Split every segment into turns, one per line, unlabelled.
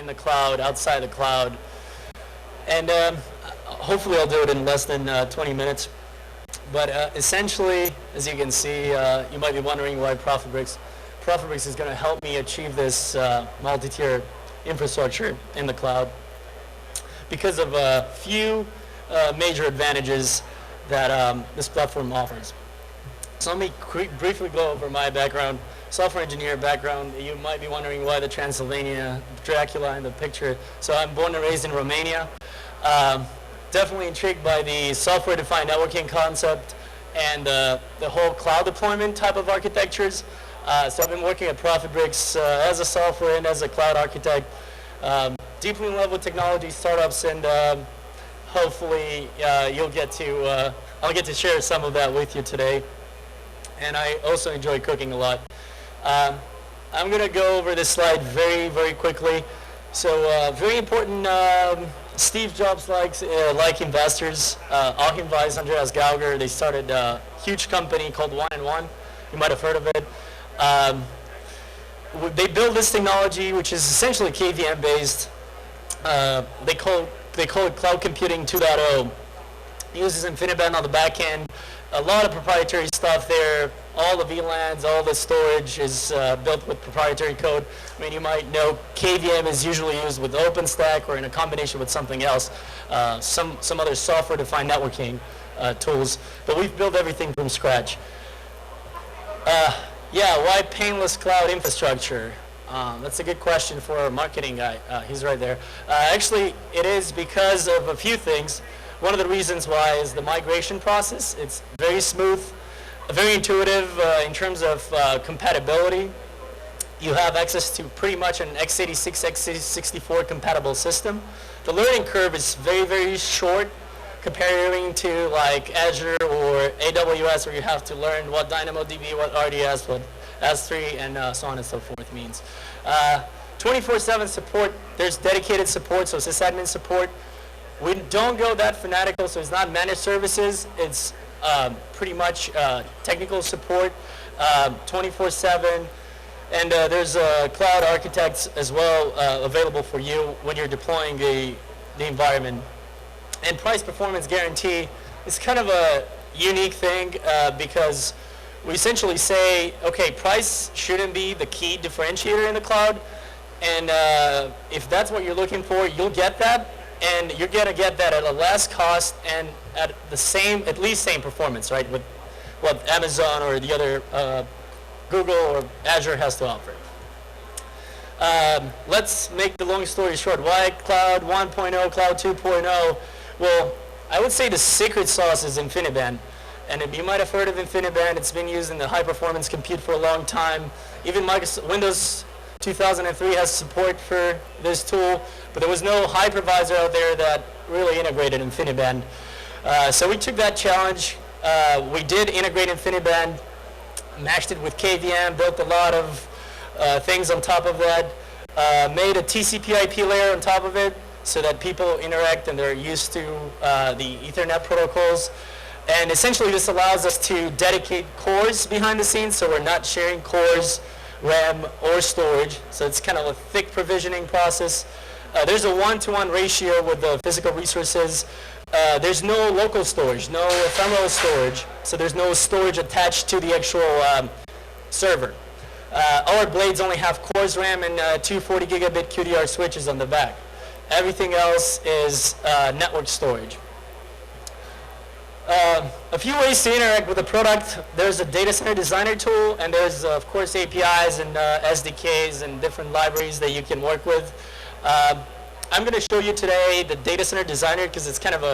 in the cloud, outside the cloud. And hopefully I'll do it in less than 20 minutes. But essentially, as you can see, you might be wondering why Proftibricks. Proftibricks is going to help me achieve this multi-tier infrastructure in the cloud because of a few major advantages that this platform offers. So let me briefly go over my background, software engineer background. You might be wondering why the Transylvania Dracula in the picture. So I'm born and raised in Romania. Definitely intrigued by the software-defined networking concept and the whole cloud deployment type of architectures. So I've been working at Proftibricks as a software and as a cloud architect, deeply in love with technology, startups, and hopefully I'll get to share some of that with you today. And I also enjoy cooking a lot. I'm going to go over this slide very, very quickly. So very important, Steve Jobs like investors. Achim Weiss, Andreas Gauger, they started a huge company called 1&1. You might have heard of it. They built this technology, which is essentially KVM based. They call it Cloud Computing 2.0. It uses InfiniBand on the back end. A lot of proprietary stuff there. All the VLANs, all the storage is built with proprietary code. I mean, you might know KVM is usually used with OpenStack or in a combination with something else, some other software-defined networking tools. But we've built everything from scratch. Yeah, why painless cloud infrastructure? That's a good question for our marketing guy. He's right there. Actually, it is because of a few things. One of the reasons why is the migration process. It's very smooth, very intuitive in terms of compatibility. You have access to pretty much an x86, x64 compatible system. The learning curve is very, very short comparing to like Azure or AWS, where you have to learn what DynamoDB, what RDS, what S3, and so on and so forth means. 24/7 support, there's dedicated support, so sysadmin support. We don't go that fanatical, so it's not managed services. It's pretty much technical support, 24/7. And there's cloud architects as well available for you when you're deploying the environment. And price performance guarantee is kind of a unique thing because we essentially say, okay, price shouldn't be the key differentiator in the cloud. And if that's what you're looking for, you'll get that. And you're going to get that at a less cost and at least same performance, right, with what Amazon or the other Google or Azure has to offer. Let's make the long story short. Why Cloud 1.0, Cloud 2.0? Well, I would say the secret sauce is InfiniBand. And you might have heard of InfiniBand. It's been used in the high-performance compute for a long time. Even Windows 2003 has support for this tool, but there was no hypervisor out there that really integrated InfiniBand. So we took that challenge. We did integrate InfiniBand, matched it with KVM, built a lot of things on top of that, made a TCP/IP layer on top of it so that people interact and they're used to the Ethernet protocols. And essentially this allows us to dedicate cores behind the scenes, so we're not sharing cores, RAM, or storage. So it's kind of a thick provisioning process. There's a 1-to-1 ratio with the physical resources. There's no local storage, no ephemeral storage, so there's no storage attached to the actual server. Our blades only have cores RAM and 2 40 gigabit QDR switches on the back. Everything else is network storage. A few ways to interact with the product. There's a data center designer tool, and there's of course APIs and SDKs and different libraries that you can work with. I'm going to show you today the data center designer because it's kind of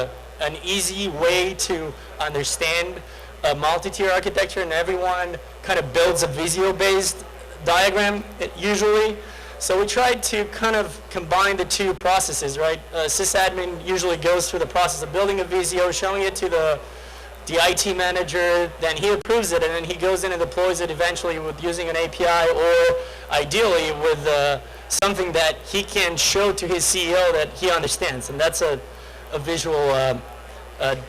an easy way to understand a multi-tier architecture, and everyone kind of builds a Visio-based diagram usually. So we tried to kind of combine the two processes, right? Sysadmin usually goes through the process of building a Visio, showing it to the IT manager, then he approves it, and then he goes in and deploys it eventually with using an API, or ideally with something that he can show to his CEO that he understands, and that's a visual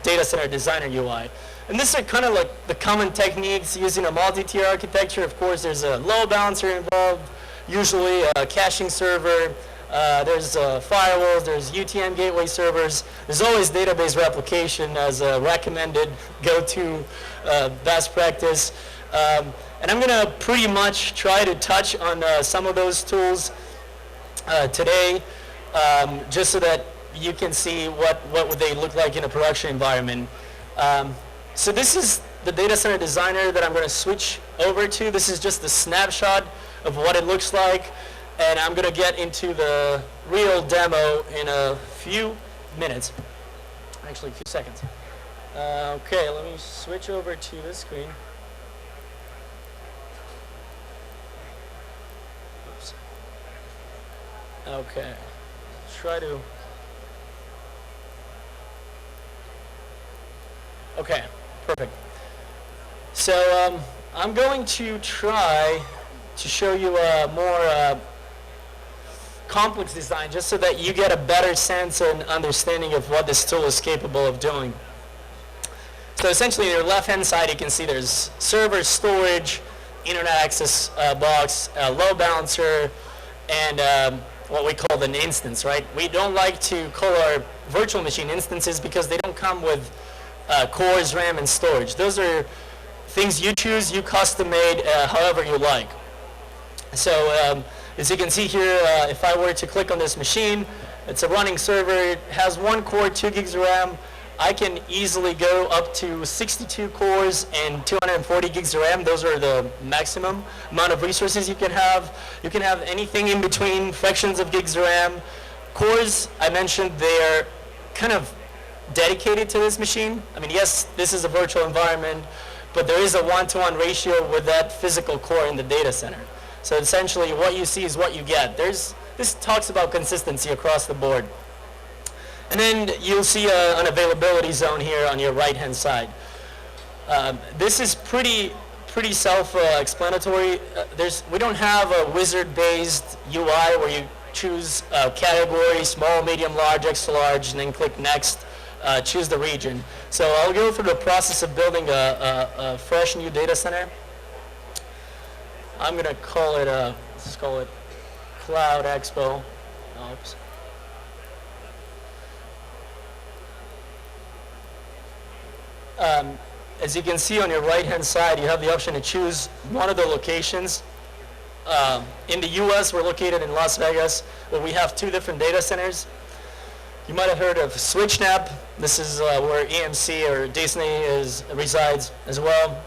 data center designer UI. And these are kind of like the common techniques using a multi-tier architecture. Of course, there's a load balancer involved, usually a caching server, There's firewalls, there's UTM gateway servers. There's always database replication as a recommended go-to best practice. And I'm going to pretty much try to touch on some of those tools today, just so that you can see what would they look like in a production environment. So this is the data center designer that I'm going to switch over to. This is just a snapshot of what it looks like. And I'm going to get into the real demo in a few minutes. Actually, a few seconds. Okay, let me switch over to this screen. Oops. Okay, try to. Okay, perfect. So I'm going to try to show you a more complex design, just so that you get a better sense and understanding of what this tool is capable of doing. So essentially, on your left-hand side, you can see there's server, storage, internet access box, load balancer, and what we call an instance, right? We don't like to call our virtual machine instances because they don't come with cores, RAM, and storage. Those are things you choose, you custom made however you like. So as you can see here, if I were to click on this machine, it's a running server. It has 1 core, 2 gigs of RAM. I can easily go up to 62 cores and 240 gigs of RAM. Those are the maximum amount of resources you can have. You can have anything in between fractions of gigs of RAM. Cores, I mentioned, they're kind of dedicated to this machine. I mean, yes, this is a virtual environment, but there is a 1-to-1 ratio with that physical core in the data center. So essentially, what you see is what you get. This talks about consistency across the board. And then you'll see an availability zone here on your right-hand side. This is pretty self-explanatory. We don't have a wizard-based UI where you choose category, small, medium, large, extra large, and then click next, choose the region. So I'll go through the process of building a fresh new data center. I'm going to call it, let's call it Cloud Expo. Oops. As you can see on your right-hand side, you have the option to choose one of the locations. In the US, we're located in Las Vegas, where we have 2 different data centers. You might have heard of SwitchNap. This is where EMC or Disney resides as well.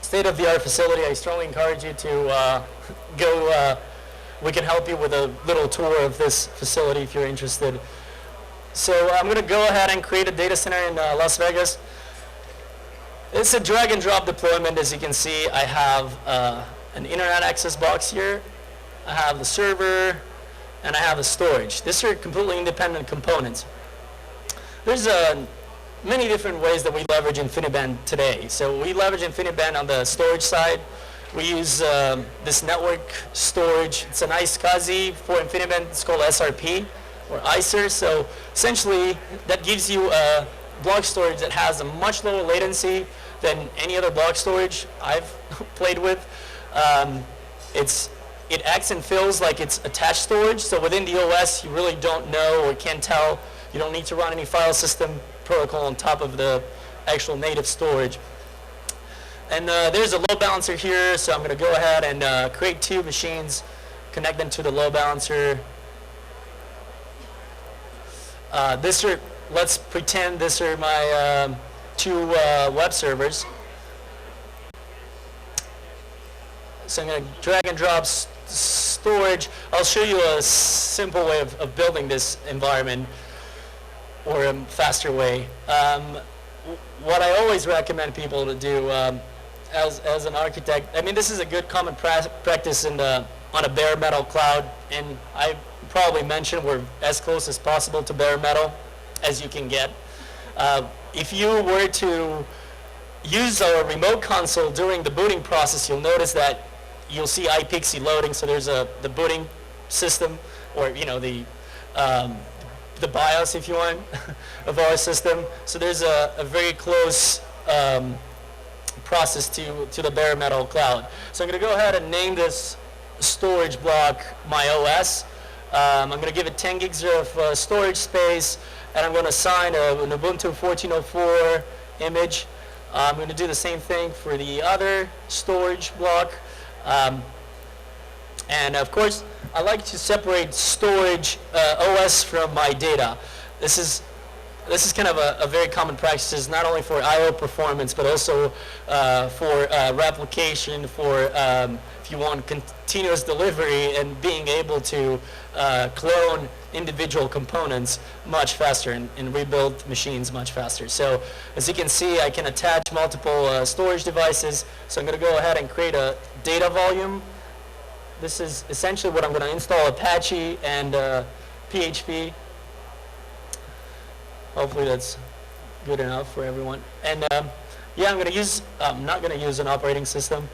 State-of-the-art facility. I strongly encourage you to go. We can help you with a little tour of this facility if you're interested. So I'm going to go ahead and create a data center in Las Vegas. It's a drag and drop deployment. As you can see, I have an internet access box here. I have the server, and I have the storage. These are completely independent components. There's many different ways that we leverage InfiniBand today. So we leverage InfiniBand on the storage side. We use this network storage. It's a nice SCSI for InfiniBand. It's called SRP or ISER. So essentially, that gives you a block storage that has a much lower latency than any other block storage I've played with. It acts and feels like it's attached storage. So within the OS, you really don't know or can't tell. You don't need to run any file system protocol on top of the actual native storage. And there's a load balancer here, so I'm going to go ahead and create 2 machines, connect them to the load balancer. Let's pretend these are my 2 web servers. So I'm going to drag and drop storage. I'll show you a simple way of building this environment, or a faster way. What I always recommend people to do as an architect, I mean, this is a good common practice on a bare metal cloud, and I probably mentioned we're as close as possible to bare metal as you can get. If you were to use our remote console during the booting process, you'll notice that you'll see iPXE loading. So there's the booting system, or the BIOS, if you want, of our system. So there's a very close process to the bare metal cloud. So I'm going to go ahead and name this storage block my OS. I'm going to give it 10 gigs of storage space, and I'm going to assign an Ubuntu 14.04 image. I'm going to do the same thing for the other storage block. And of course, I like to separate storage OS from my data. This is kind of a very common practice, not only for I/O performance, but also for replication, for if you want continuous delivery and being able to clone individual components much faster and rebuild machines much faster. So as you can see, I can attach multiple storage devices. So I'm going to go ahead and create a data volume. This is essentially what I'm going to install: Apache and PHP. Hopefully that's good enough for everyone. And yeah, I'm not going to use an operating system.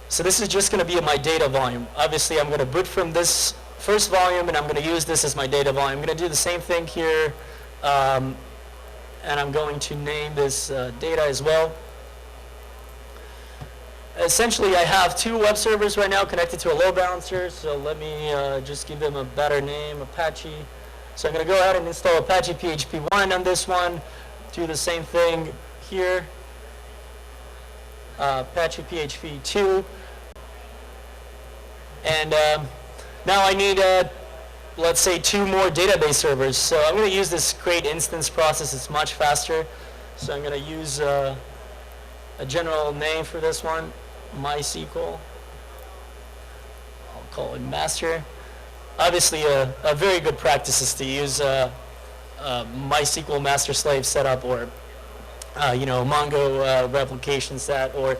So this is just going to be my data volume. Obviously, I'm going to boot from this first volume, and I'm going to use this as my data volume. I'm going to do the same thing here, and I'm going to name this data as well. Essentially, I have two web servers right now connected to a load balancer, so let me just give them a better name, Apache. So I'm going to go ahead and install Apache PHP 1 on this one, do the same thing here, Apache PHP 2, and now I need, let's say, 2 more database servers. So I'm going to use this create instance process. It's much faster. So I'm going to use a general name for this one, MySQL. I'll call it master. Obviously, a very good practice is to use MySQL master slave setup, or Mongo replication set, or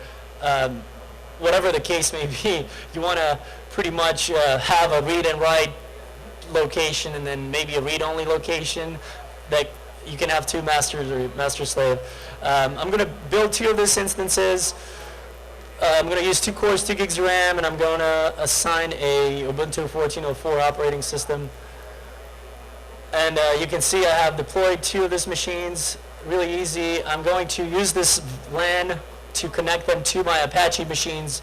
whatever the case may be. You want to pretty much have a read and write location, and then maybe a read-only location that you can have 2 masters or master slave. I'm going to build 2 of these instances. I'm going to use 2 cores, 2 gigs of RAM, and I'm going to assign a Ubuntu 14.04 operating system. And you can see I have deployed 2 of these machines. Really easy. I'm going to use this LAN to connect them to my Apache machines.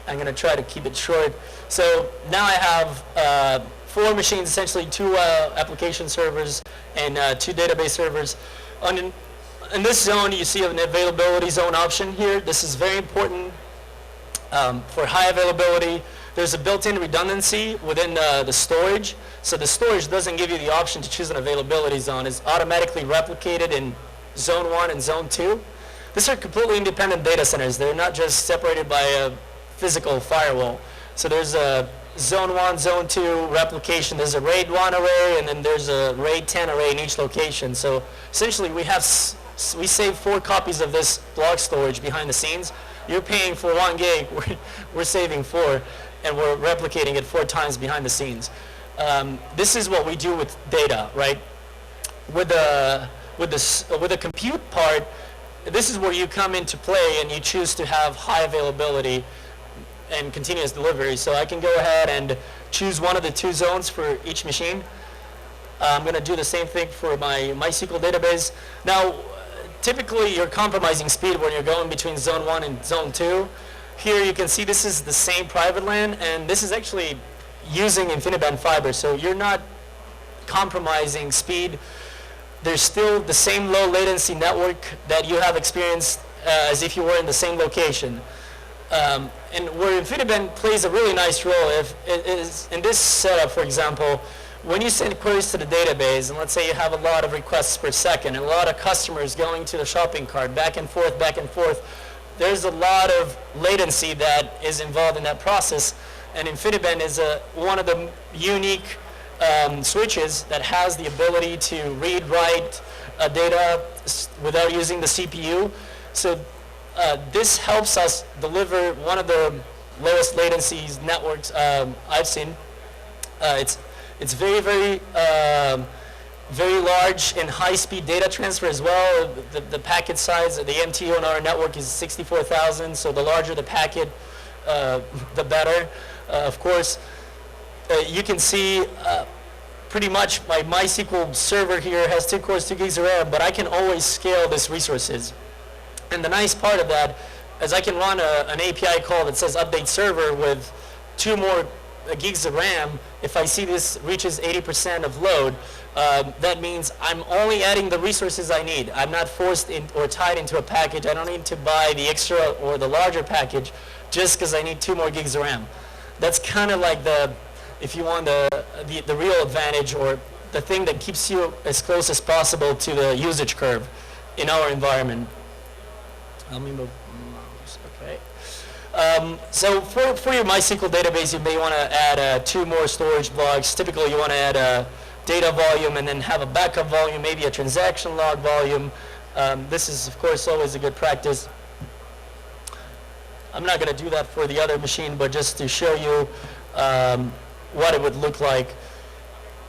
I'm going to try to keep it short. So now I have 4 machines, essentially 2 application servers and 2 database servers. In this zone, you see an availability zone option here. This is very important for high availability. There's a built-in redundancy within the storage. So the storage doesn't give you the option to choose an availability zone. It's automatically replicated in zone 1 and zone 2. These are completely independent data centers. They're not just separated by a physical firewall. So there's a zone 1, zone 2 replication. There's a RAID 1 array, and then there's a RAID 10 array in each location. So essentially, we save 4 copies of this block storage behind the scenes. You're paying for 1 gig. We're saving 4, and we're replicating it 4 times behind the scenes. This is what we do with data, right? With the compute part, this is where you come into play, and you choose to have high availability and continuous delivery. So I can go ahead and choose one of the 2 zones for each machine. I'm going to do the same thing for my MySQL database. Now, typically you're compromising speed when you're going between zone 1 and zone 2. Here you can see this is the same private LAN, and this is actually using InfiniBand fiber, so you're not compromising speed. There's still the same low latency network that you have experienced as if you were in the same location. And where InfiniBand plays a really nice role is in this setup, for example, when you send queries to the database, and let's say you have a lot of requests per second, and a lot of customers going to the shopping cart, back and forth, there's a lot of latency that is involved in that process. And InfiniBand is one of the unique switches that has the ability to read, write data without using the CPU. So this helps us deliver one of the lowest latency networks I've seen. It's very, very, very large and high-speed data transfer as well. The packet size, the MTU on our network is 64,000. So the larger the packet, the better. Of course, you can see pretty much my MySQL server here has 2 cores, 2 gigs of RAM, but I can always scale these resources. And the nice part of that as I can run an API call that says update server with 2 more gigs of RAM. If I see this reaches 80% of load, that means I'm only adding the resources I need. I'm not forced in or tied into a package. I don't need to buy the extra or the larger package just because I need 2 more gigs of RAM. That's kind of like if you want the real advantage, or the thing that keeps you as close as possible to the usage curve in our environment. Let me move. Okay. So for your MySQL database, you may want to add 2 more storage blocks. Typically, you want to add a data volume and then have a backup volume, maybe a transaction log volume. This is, of course, always a good practice. I'm not going to do that for the other machine, but just to show you what it would look like.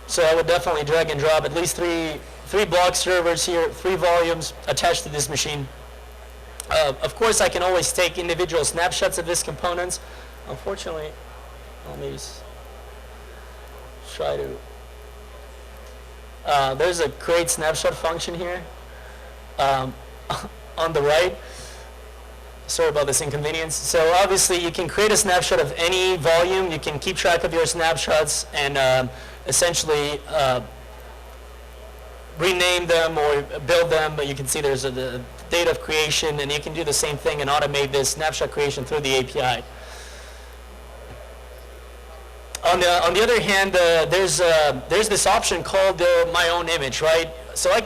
So I would definitely drag and drop at least three block servers here, 3 volumes attached to this machine. Of course, I can always take individual snapshots of these components. Unfortunately, let me try to. There's a create snapshot function here on the right. Sorry about this inconvenience. So obviously, you can create a snapshot of any volume. You can keep track of your snapshots and essentially rename them or build them. But you can see there's the date of creation, and you can do the same thing and automate this snapshot creation through the API. On the other hand, there's this option called my own image, right? So I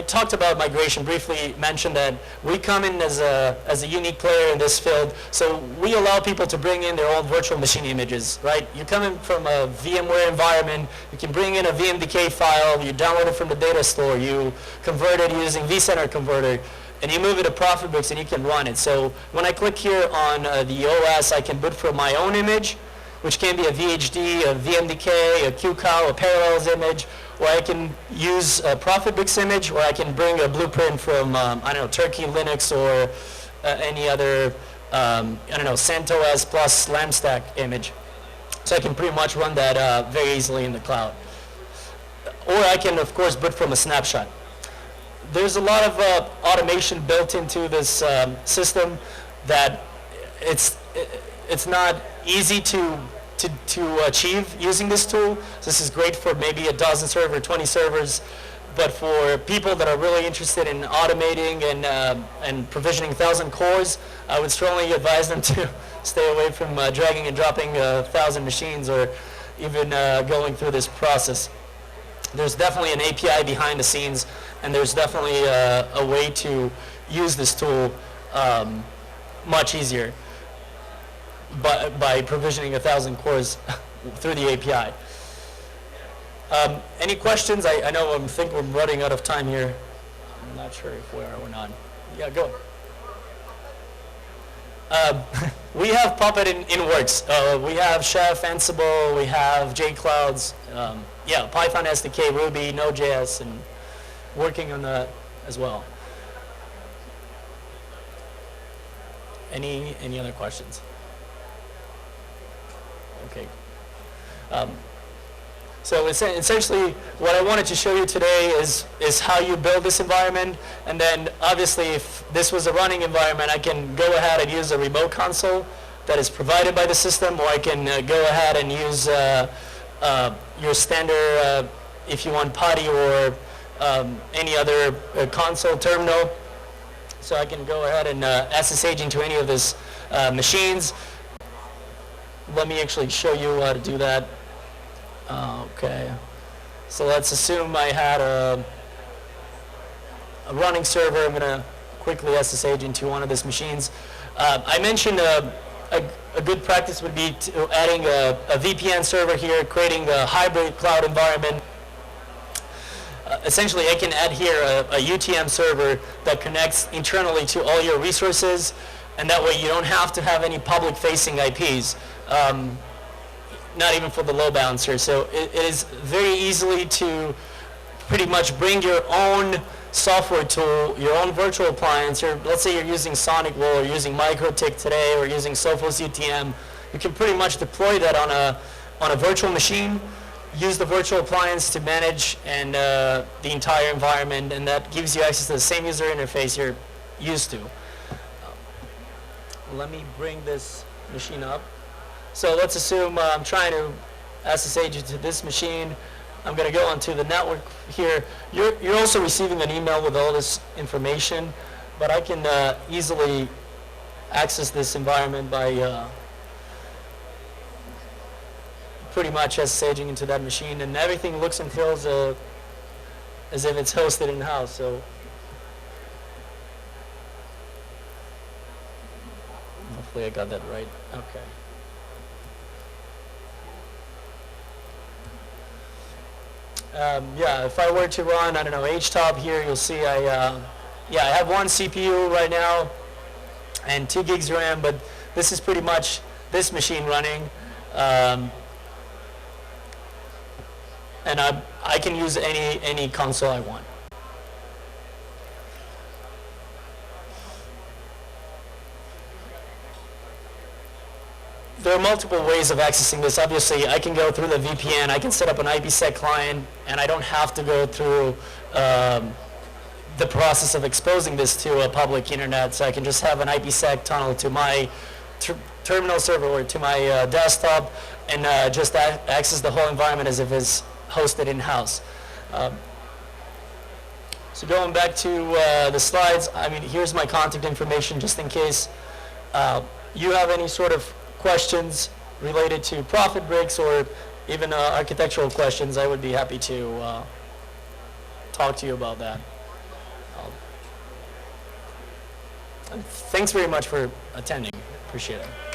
talked about migration, briefly mentioned that we come in as a unique player in this field. So we allow people to bring in their own virtual machine images, right? You come in from a VMware environment, you can bring in a VMDK file, you download it from the data store, you convert it using vCenter Converter, and you move it to Proftibricks and you can run it. So when I click here on the OS, I can boot from my own image, which can be a VHD, a VMDK, a QCOW, a Parallels image, or I can use a Proftibricks image, or I can bring a blueprint from, I don't know, Turkey Linux, or any other, I don't know, CentOS plus LambStack image. So I can pretty much run that very easily in the cloud. Or I can, of course, boot from a snapshot. There's a lot of automation built into this system that it's not easy to achieve using this tool. So this is great for maybe a dozen servers, 20 servers, but for people that are really interested in automating and provisioning 1,000 cores, I would strongly advise them to stay away from dragging and dropping 1,000 machines, or even going through this process. There's definitely an API behind the scenes, and there's definitely a way to use this tool much easier by provisioning 1,000 cores through the API. Any questions? I know I think we're running out of time here. I'm not sure if we are or not. Yeah, go. We have Puppet in works. We have Chef, Ansible, we have JClouds, yeah, Python SDK, Ruby, Node.js, and working on that as well. Any other questions? Okay. So essentially, what I wanted to show you today is how you build this environment, and then obviously, if this was a running environment, I can go ahead and use a remote console that is provided by the system, or I can go ahead and use your standard, if you want PuTTY or any other console terminal. So I can go ahead and SSH into any of these machines. Let me actually show you how to do that. Okay, so let's assume I had a running server. I'm going to quickly SSH into one of these machines. I mentioned a good practice would be adding a VPN server here, creating a hybrid cloud environment. Essentially, I can add here a UTM server that connects internally to all your resources, and that way you don't have to have any public-facing IPs. Not even for the load balancer. So it is very easily to pretty much bring your own software tool, your own virtual appliance. Let's say you're using SonicWall or using MikroTik today or using Sophos UTM. You can pretty much deploy that on a virtual machine, use the virtual appliance to manage and the entire environment, and that gives you access to the same user interface you're used to. let me bring this machine up. So let's assume I'm trying to SSH to this machine. I'm going to go onto the network here. You're also receiving an email with all this information, but I can easily access this environment by pretty much SSHing into that machine, and everything looks and feels as if it's hosted in-house. So hopefully I got that right. Okay. Yeah, if I were to run, I don't know, HTOP here, you'll see I have one CPU right now and 2 gigs RAM, but this is pretty much this machine running. And I can use any console I want. There are multiple ways of accessing this. Obviously, I can go through the VPN. I can set up an IPsec client, and I don't have to go through the process of exposing this to a public internet. So I can just have an IPsec tunnel to my terminal server or to my desktop, and just access the whole environment as if it's hosted in-house. So going back to the slides, I mean, here's my contact information just in case you have any sort of questions related to Proftibricks or even architectural questions. I would be happy to talk to you about that. Thanks very much for attending. Appreciate it.